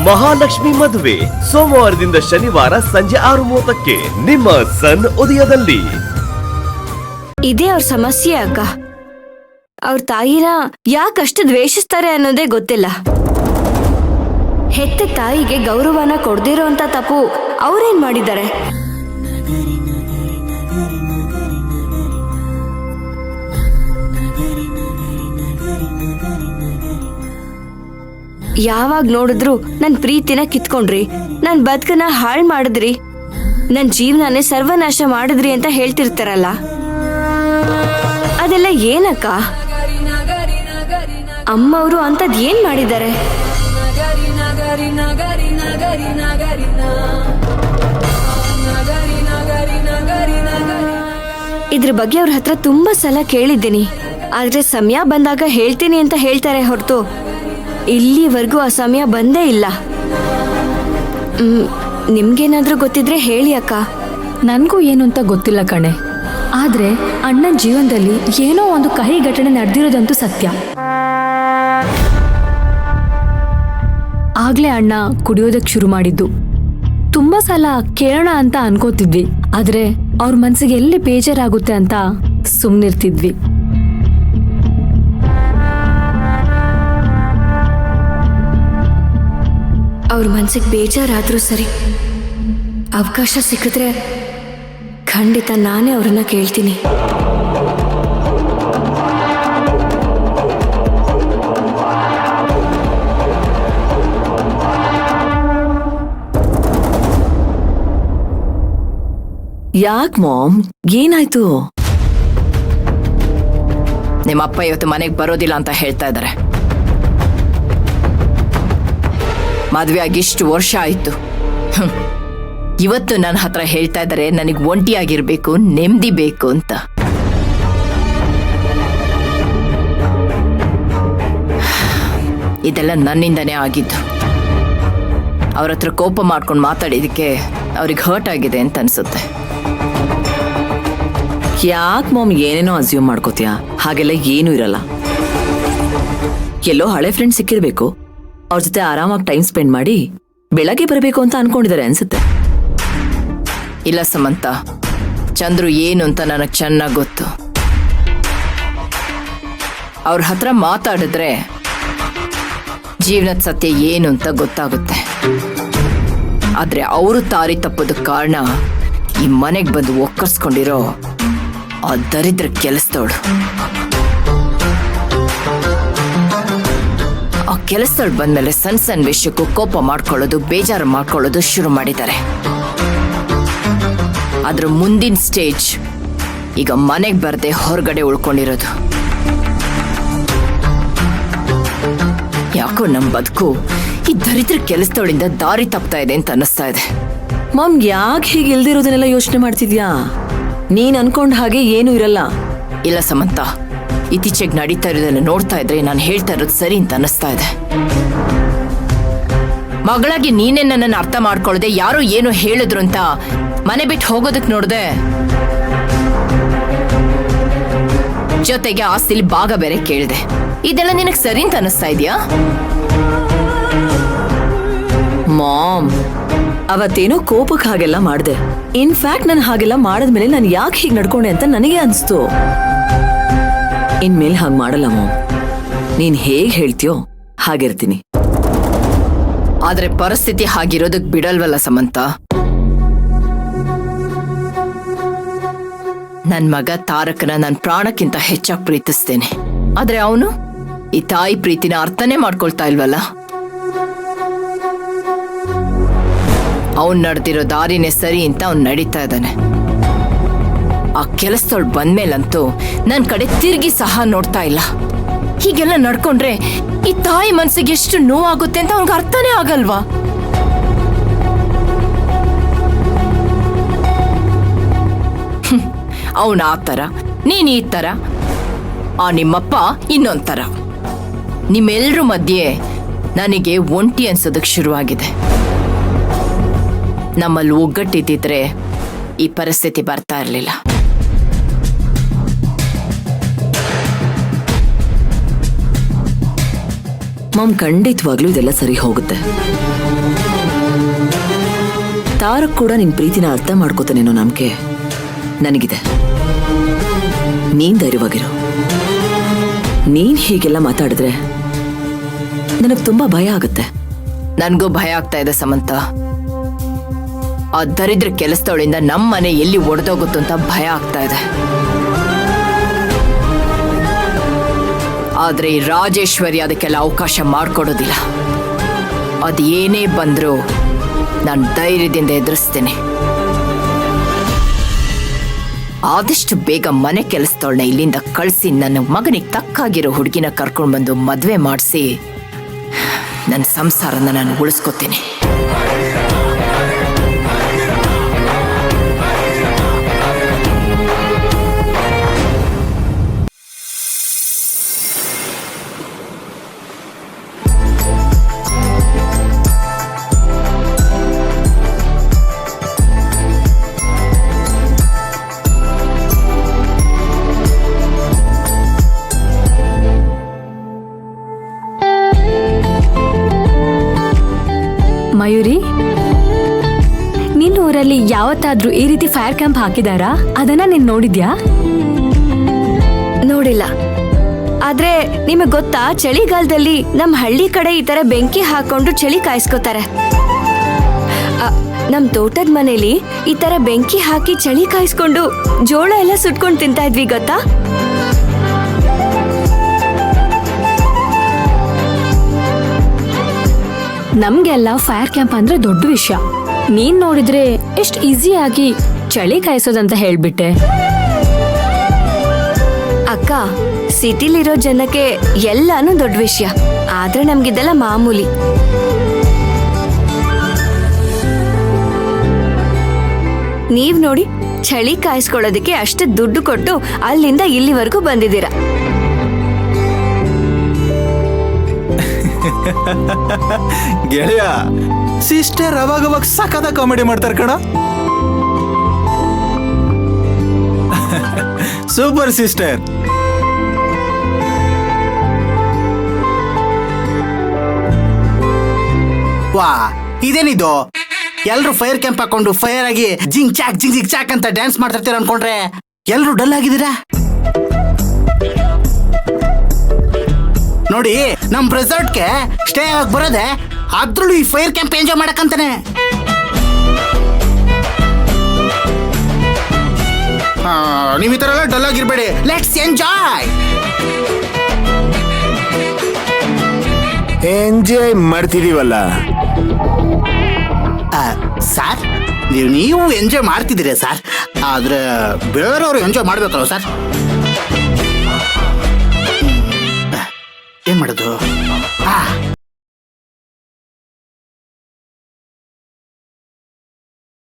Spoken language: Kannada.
ಮಹಾಲಕ್ಷ್ಮಿ ಮದುವೆ ಸೋಮವಾರದಿಂದ ಶನಿವಾರ ಸಂಜೆ 6:30ಕ್ಕೆ ನಿಮ್ಮ ಸನ್ ಉದಯದಲ್ಲಿ. ಇದೇ ಅವ್ರ ಸಮಸ್ಯೆ ಅಕ್ಕ. ಅವ್ರ ತಾಯಿನ ಯಾಕಷ್ಟು ದ್ವೇಷಿಸ್ತಾರೆ ಅನ್ನೋದೇ ಗೊತ್ತಿಲ್ಲ. ಹೆತ್ತ ತಾಯಿಗೆ ಗೌರವನ ಕೊಡ್ದಿರೋ ಅಂತ ತಪ್ಪು ಅವ್ರೇನ್ ಮಾಡಿದ್ದಾರೆ? ಯಾವಾಗ ನೋಡಿದ್ರು ನನ್ ಪ್ರೀತಿನ ಕಿತ್ಕೊಂಡ್ರಿ, ನನ್ ಬದುಕನ್ನ ಹಾಳ್ ಮಾಡಿದ್ರಿ, ನನ್ ಜೀವನನೇ ಸರ್ವನಾಶ ಮಾಡಿದ್ರಿ ಅಂತ ಹೇಳ್ತಿರ್ತಾರಲ್ಲ, ಅದೆಲ್ಲ ಏನಕ್ಕ? ಅಮ್ಮವರು ಅಂತದ್ ಏನ್ ಮಾಡಿದ್ದಾರೆ? ಇದ್ರ ಬಗ್ಗೆ ಅವ್ರ ಹತ್ರ ತುಂಬಾ ಸಲ ಕೇಳಿದ್ದೀನಿ. ಆದ್ರೆ ಸಮಯ ಬಂದಾಗ ಹೇಳ್ತೀನಿ ಅಂತ ಹೇಳ್ತಾರೆ ಹೊರತು ಇಲ್ಲಿವರೆಗೂ ಆ ಸಮಯ ಬಂದೇ ಇಲ್ಲ. ನಿಮ್ಗೇನಾದ್ರೂ ಗೊತ್ತಿದ್ರೆ ಹೇಳಿ ಅಕ್ಕ. ನನ್ಗೂ ಏನು ಅಂತ ಗೊತ್ತಿಲ್ಲ ಕಣೆ. ಆದ್ರೆ ಅಣ್ಣನ ಜೀವನದಲ್ಲಿ ಏನೋ ಒಂದು ಕಹಿ ಘಟನೆ ನಡೆದಿರೋದಂತೂ ಸತ್ಯ. ಆಗ್ಲೇ ಅಣ್ಣ ಕುಡಿಯೋದಕ್ಕೆ ಶುರು ಮಾಡಿದ್ದು. ತುಂಬಾ ಸಲ ಕೇಳೋಣ ಅಂತ ಅನ್ಕೋತಿದ್ವಿ, ಆದ್ರೆ ಅವ್ರ ಮನ್ಸಿಗೆ ಎಲ್ಲಿ ಬೇಜಾರಾಗುತ್ತೆ ಅಂತ ಸುಮ್ನಿರ್ತಿದ್ವಿ. ಅವ್ರ ಮನ್ಸಿಗೆ ಬೇಜಾರಾದ್ರೂ ಸರಿ, ಅವಕಾಶ ಸಿಕ್ಕಿದ್ರೆ ಖಂಡಿತ ನಾನೇ ಅವ್ರನ್ನ ಕೇಳ್ತೀನಿ. ಯಾಕ್ ಮಾಮ್, ಏನಾಯ್ತು? ನಿಮ್ಮಪ್ಪ ಇವತ್ತು ಮನೆಗೆ ಬರೋದಿಲ್ಲ ಅಂತ ಹೇಳ್ತಾ ಇದ್ದಾರೆ. ಮದ್ವೆ ಆಗಿ ಇಷ್ಟು ವರ್ಷ ಆಯ್ತು, ಇವತ್ತು ನನ್ನ ಹತ್ರ ಹೇಳ್ತಾ ಇದ್ದಾರೆ ನನಗೆ ಒಂಟಿಯಾಗಿರ್ಬೇಕು, ನೆಮ್ಮದಿ ಬೇಕು ಅಂತ. ಇದೆಲ್ಲ ನನ್ನಿಂದನೇ ಆಗಿದ್ದು. ಅವ್ರ ಹತ್ರ ಕೋಪ ಮಾಡ್ಕೊಂಡು ಮಾತಾಡಿದಕ್ಕೆ ಅವ್ರಿಗೆ ಹರ್ಟ್ ಆಗಿದೆ ಅಂತ ಅನ್ಸುತ್ತೆ. ಯಾಕ್ ಮಾಮ್ ಏನೇನೋ ಅಸ್ಯೂಮ್ ಮಾಡ್ಕೋತೀಯ? ಹಾಗೆಲ್ಲ ಏನೂ ಇರಲ್ಲ. ಎಲ್ಲೋ ಹಳೆ ಫ್ರೆಂಡ್ ಸಿಕ್ಕಿರ್ಬೇಕು, ಅವ್ರ ಜೊತೆ ಆರಾಮಾಗಿ ಟೈಮ್ ಸ್ಪೆಂಡ್ ಮಾಡಿ ಬೆಳಗ್ಗೆ ಬರಬೇಕು ಅಂತ ಅನ್ಕೊಂಡಿದ್ದಾರೆ ಅನ್ಸುತ್ತೆ. ಇಲ್ಲ ಸಮಂತ, ಚಂದ್ರು ಏನು ಅಂತ ನನಗೆ ಚೆನ್ನಾಗಿ ಗೊತ್ತು. ಅವ್ರ ಹತ್ರ ಮಾತಾಡಿದ್ರೆ ಜೀವನದ ಸತ್ಯ ಏನು ಅಂತ ಗೊತ್ತಾಗುತ್ತೆ. ಆದ್ರೆ ಅವರು ದಾರಿ ತಪ್ಪೋದಕ್ಕೆ ಕಾರಣ ಈ ಮನೆಗೆ ಬಂದು ಒಕ್ಕರ್ಸ್ಕೊಂಡಿರೋ ಆ ದರಿದ್ರ ಕೆಲಸದವಳು. ಆ ಕೆಲಸದವಳು ಬಂದ್ಮೇಲೆ ಸಣ್ಣ ಸಣ್ಣ ವಿಷಯಕ್ಕೂ ಕೋಪ ಮಾಡ್ಕೊಳ್ಳೋದು, ಬೇಜಾರು ಮಾಡ್ಕೊಳ್ಳೋದು ಶುರು ಮಾಡಿದ್ದಾರೆ. ಅದ್ರ ಮುಂದಿನ ಸ್ಟೇಜ್ ಈಗ ಮನೆಗೆ ಬರದೆ ಹೊರಗಡೆ ಉಳ್ಕೊಂಡಿರೋದು. ಯಾಕೋ ನಮ್ಮ ಬದುಕು ಈ ದರಿದ್ರ ಕೆಲಸದವಳಿಂದ ದಾರಿ ತಪ್ತಾ ಇದೆ ಅಂತ ಅನ್ನಿಸ್ತಾ ಇದೆ. ಮಾಮ್, ಯಾಕೆ ಹೀಗೆ ಇಲ್ದಿರೋದನ್ನೆಲ್ಲ ಯೋಚನೆ ಮಾಡ್ತಿದ್ಯಾ? ನೀನ್ ಅನ್ಕೊಂಡ್ ಹಾಗೆ ಏನೂ ಇರಲ್ಲ. ಇಲ್ಲ ಸಮಂತ, ಇತ್ತೀಚೆಗೆ ನಡೀತಾ ಇರೋದನ್ನ ನೋಡ್ತಾ ಇದ್ರೆ ನಾನು ಹೇಳ್ತಾ ಇರೋದು ಸರಿ ಅಂತ ಅನ್ನಿಸ್ತಾ ಇದೆ. ಮಗಳಾಗಿ ನೀನೇ ನನ್ನನ್ನು ಅರ್ಥ ಮಾಡ್ಕೊಳ್ಳದೆ ಯಾರೋ ಏನೋ ಹೇಳಿದ್ರು ಅಂತ ಮನೆ ಬಿಟ್ಟು ಹೋಗೋದಕ್ಕೆ ನೋಡ್ದೆ. ಜೊತೆಗೆ ಆಸ್ತಿಲಿ ಭಾಗ ಬೇರೆ ಕೇಳಿದೆ. ಇದೆಲ್ಲ ನಿನಗೆ ಸರಿ ಅಂತ ಅನ್ನಿಸ್ತಾ ಇದೆಯಾ? ಮಾಮ್, ಅವತ್ತೇನೋ ಕೋಪಕ್ಕೆ ಹಾಗೆಲ್ಲ ಮಾಡ್ದೆ. ಇನ್ಫ್ಯಾಕ್ಟ್ ನಾನು ಹಾಗೆಲ್ಲ ಮಾಡಿದ್ಮೇಲೆ ನಾನು ಯಾಕೆ ಹೀಗೆ ನಡ್ಕೊಂಡೆ ಅಂತ ನನಗೆ ಅನ್ಸ್ತು. ಇನ್ಮೇಲೆ ಹಾಗೆ ಮಾಡಲ್ಲ ಮಾಮ್. ನೀನ್ ಹೇಗ್ ಹೇಳ್ತೀಯೋ ಹಾಗಿರ್ತೀನಿ. ಆದ್ರೆ ಪರಿಸ್ಥಿತಿ ಹಾಗಿರೋದಕ್ ಬಿಡಲ್ವಲ್ಲ ಸಮಂತ. ನನ್ ಮಗ ತಾರಕನ ನನ್ನ ಪ್ರಾಣಕ್ಕಿಂತ ಹೆಚ್ಚಾಗಿ ಪ್ರೀತಿಸ್ತೇನೆ. ಆದ್ರೆ ಅವನು ಈ ತಾಯಿ ಪ್ರೀತಿನ ಅರ್ಥನೇ ಮಾಡ್ಕೊಳ್ತಾ ಇಲ್ವಲ್ಲ. ಅವನ್ ನಡೆದಿರೋ ದಾರಿನೇ ಸರಿ ಅಂತ ಅವ್ನು ನಡೀತಾ ಇದ್ದಾನೆ. ಆ ಕೆಲಸದೊಳ್ ಬಂದ್ಮೇಲಂತೂ ನನ್ ಕಡೆ ತಿರುಗಿ ಸಹ ನೋಡ್ತಾ ಇಲ್ಲ. ಹೀಗೆಲ್ಲ ನಡ್ಕೊಂಡ್ರೆ ಈ ತಾಯಿ ಮನ್ಸಿಗೆ ಎಷ್ಟು ನೋವಾಗುತ್ತೆ ಅಂತ ಅವ್ನಿಗೆ ಅರ್ಥನೇ ಆಗಲ್ವಾ? ಅವನ ಆ ತರ, ನೀನ್ ಈ ತರ, ಆ ನಿಮ್ಮಪ್ಪ ಇನ್ನೊಂಥರ. ನಿಮ್ಮೆಲ್ರ ಮಧ್ಯೆ ನನಗೆ ಒಂಟಿ ಅನ್ಸೋದಕ್ಕೆ ಶುರುವಾಗಿದೆ. ನಮ್ಮಲ್ಲಿ ಒಗ್ಗಟ್ಟಿದ್ದಿದ್ರೆ ಈ ಪರಿಸ್ಥಿತಿ ಬರ್ತಾ ಇರಲಿಲ್ಲ. ಮಾಮ್, ಖಂಡಿತವಾಗ್ಲೂ ಇದೆಲ್ಲ ಸರಿ ಹೋಗುತ್ತೆ. ತಾರಕ್ ಕೂಡ ನಿನ್ ಪ್ರೀತಿನ ಅರ್ಥ ಮಾಡ್ಕೋತಾನೇನೋ ನಂಬಿಕೆ ನನಗಿದೆ. ನೀನ್ ಧೈರ್ಯವಾಗಿರು. ನೀನ್ ಹೀಗೆಲ್ಲ ಮಾತಾಡಿದ್ರೆ ನನಗ್ ತುಂಬಾ ಭಯ ಆಗುತ್ತೆ. ನನ್ಗೂ ಭಯ ಆಗ್ತಾ ಇದೆ ಸಮಂತ. ಆ ದರಿದ್ರ ಕೆಲಸದವಳಿಂದ ನಮ್ಮ ಮನೆ ಎಲ್ಲಿ ಒಡೆದೋಗುತ್ತೋ ಅಂತ ಭಯ ಆಗ್ತಾ ಇದೆ. ಆದ್ರೆ ಈ ರಾಜೇಶ್ವರಿ ಅದಕ್ಕೆಲ್ಲ ಅವಕಾಶ ಮಾಡಿಕೊಡೋದಿಲ್ಲ. ಅದು ಏನೇ ಬಂದ್ರೂ ನಾನು ಧೈರ್ಯದಿಂದ ಎದುರಿಸ್ತೇನೆ. ಆದಷ್ಟು ಬೇಗ ಮನೆ ಕೆಲಸದವಳನ್ನ ಇಲ್ಲಿಂದ ಕಳಿಸಿ ನನ್ನ ಮಗನಿಗೆ ತಕ್ಕಾಗಿರೋ ಹುಡುಗಿನ ಕರ್ಕೊಂಡು ಬಂದು ಮದುವೆ ಮಾಡಿಸಿ ನನ್ನ ಸಂಸಾರನ ನಾನು ಉಳಿಸ್ಕೊತೀನಿ. ಮಯೂರಿ, ನಿನ್ನ ಊರಲ್ಲಿ ಯಾವತ್ತಾದ್ರೂ ಈ ರೀತಿ ಫೈರ್ ಕ್ಯಾಂಪ್ ಹಾಕಿದಾರಾ? ಅದನ್ನ ನೀನ್ ನೋಡಿದ್ಯಾ? ನೋಡಿಲ್ಲ. ಆದ್ರೆ ನಿಮಗ್ ಗೊತ್ತಾ, ಚಳಿಗಾಲದಲ್ಲಿ ನಮ್ ಹಳ್ಳಿ ಕಡೆ ಈ ತರ ಬೆಂಕಿ ಹಾಕೊಂಡು ಚಳಿ ಕಾಯಿಸ್ಕೋತಾರೆ. ನಮ್ ತೋಟದ ಮನೇಲಿ ಈ ತರ ಬೆಂಕಿ ಹಾಕಿ ಚಳಿ ಕಾಯಿಸ್ಕೊಂಡು ಜೋಳ ಎಲ್ಲ ಸುಟ್ಕೊಂಡು ತಿಂತಾ ಇದ್ವಿ, ಗೊತ್ತಾ? ನಮ್ಗೆಲ್ಲ ಫೈರ್ ಕ್ಯಾಂಪ್ ಅಂದ್ರೆ ದೊಡ್ಡ ವಿಷಯ. ನೀನ್ ನೋಡಿದ್ರೆ ಎಷ್ಟು ಈಸಿಯಾಗಿ ಚಳಿ ಕಾಯಿಸೋದಂತ ಹೇಳ್ಬಿಟ್ಟೆ. ಅಕ್ಕ, ಸಿಟಿಲಿರೋ ಜನಕ್ಕೆ ಎಲ್ಲಾನು ದೊಡ್ಡ ವಿಷಯ, ಆದ್ರೆ ನಮ್ಗಿದೆಲ್ಲ ಮಾಮೂಲಿ. ನೀವ್ ನೋಡಿ, ಚಳಿ ಕಾಯಿಸ್ಕೊಳ್ಳೋದಕ್ಕೆ ಅಷ್ಟು ದುಡ್ಡು ಕೊಟ್ಟು ಅಲ್ಲಿಂದ ಇಲ್ಲಿವರೆಗೂ ಬಂದಿದ್ದೀರಾ. ಗೆಳೆಯ, ಸಿಸ್ಟರ್ ಅವಾಗವಾಗ ಸಖತ ಕಾಮಿಡಿ ಮಾಡ್ತಾರೆ ಕಣ. Super sister. ವಾ, ಇದೇನಿದು? ಎಲ್ರು ಫೈರ್ ಕ್ಯಾಂಪ್ ಹಾಕೊಂಡು ಫೈರ್ ಆಗಿ ಜಿಂಗ್ ಚಾಕ್ ಅಂತ ಡ್ಯಾನ್ಸ್ ಮಾಡ್ತಿರ್ತೀರ ಅನ್ಕೊಂಡ್ರೆ ಎಲ್ರು ಡಲ್ ಆಗಿದ್ದೀರಾ? ನೋಡಿ, ನಮ್ ರೆಸಾರ್ಟ್ಗೆ ಸ್ಟೇ ಆಗಿ ಬರೋದೆ ಅದ್ರಲ್ಲೂ ಈ ಫೈರ್ ಕ್ಯಾಂಪ್ ಎಂಜಾಯ್ ಮಾಡಕ್ಕಂತಾನೆ. ನೀವ್ ಈ ತರ ಎಲ್ಲ ಡಲ್ ಆಗಿರ್ಬೇಡಿ. Let's enjoy. ಎಂಜಾಯ್ ಮಾಡ್ತಿದೀವಲ್ಲ ಸರ್. ನೀವು ಎಂಜಾಯ್ ಮಾಡ್ತಿದ್ದೀರಾ ಸರ್, ಆದ್ರೆ ಬೇರೆಯವರು ಎಂಜಾಯ್ ಮಾಡ್ಬೇಕಲ್ಲ ಸರ್. ಏನ್ ಮಾಡೋದು?